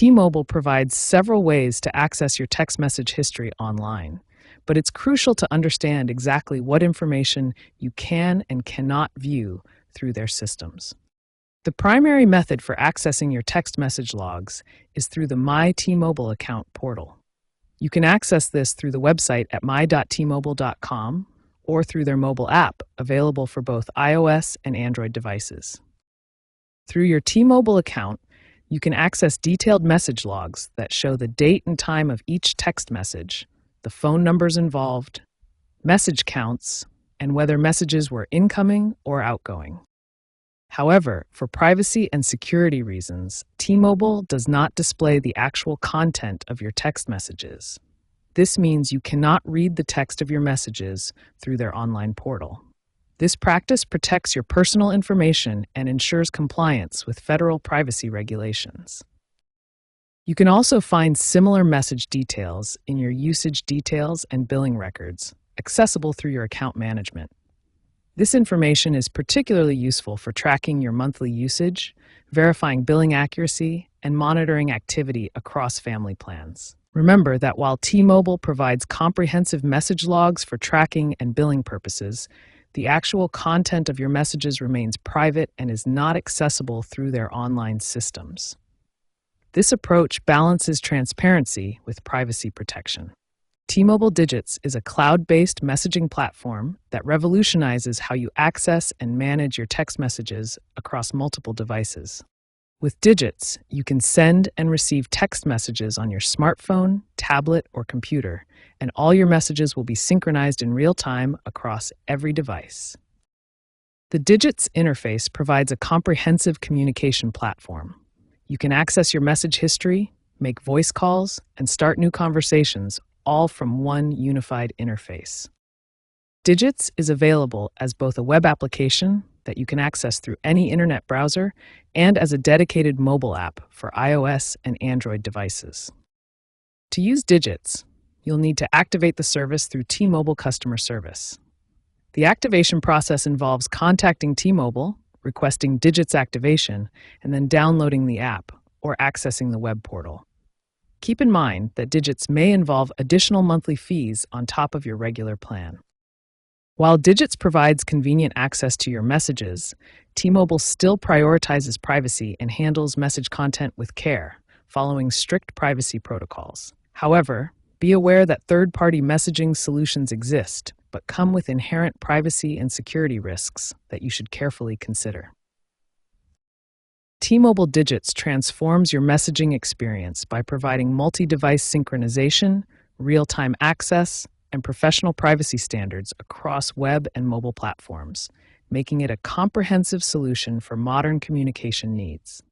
T-Mobile provides several ways to access your text message history online, but it's crucial to understand exactly what information you can and cannot view through their systems. The primary method for accessing your text message logs is through the My T-Mobile account portal. You can access this through the website at my.tmobile.com or through their mobile app, available for both iOS and Android devices. Through your T-Mobile account, you can access detailed message logs that show the date and time of each text message, the phone numbers involved, message counts, and whether messages were incoming or outgoing. However, for privacy and security reasons, T-Mobile does not display the actual content of your text messages. This means you cannot read the text of your messages through their online portal. This practice protects your personal information and ensures compliance with federal privacy regulations. You can also find similar message details in your usage details and billing records, accessible through your account management. This information is particularly useful for tracking your monthly usage, verifying billing accuracy, and monitoring activity across family plans. Remember that while T-Mobile provides comprehensive message logs for tracking and billing purposes, the actual content of your messages remains private and is not accessible through their online systems. This approach balances transparency with privacy protection. T-Mobile Digits is a cloud-based messaging platform that revolutionizes how you access and manage your text messages across multiple devices. With Digits, you can send and receive text messages on your smartphone, tablet, or computer, and all your messages will be synchronized in real time across every device. The Digits interface provides a comprehensive communication platform. You can access your message history, make voice calls, and start new conversations, all from one unified interface. Digits is available as both a web application that you can access through any internet browser and as a dedicated mobile app for iOS and Android devices. To use Digits, you'll need to activate the service through T-Mobile customer service. The activation process involves contacting T-Mobile, requesting Digits activation, and then downloading the app or accessing the web portal. Keep in mind that Digits may involve additional monthly fees on top of your regular plan. While Digits provides convenient access to your messages, T-Mobile still prioritizes privacy and handles message content with care, following strict privacy protocols. However, be aware that third-party messaging solutions exist, but come with inherent privacy and security risks that you should carefully consider. T-Mobile Digits transforms your messaging experience by providing multi-device synchronization, real-time access, and professional privacy standards across web and mobile platforms, making it a comprehensive solution for modern communication needs.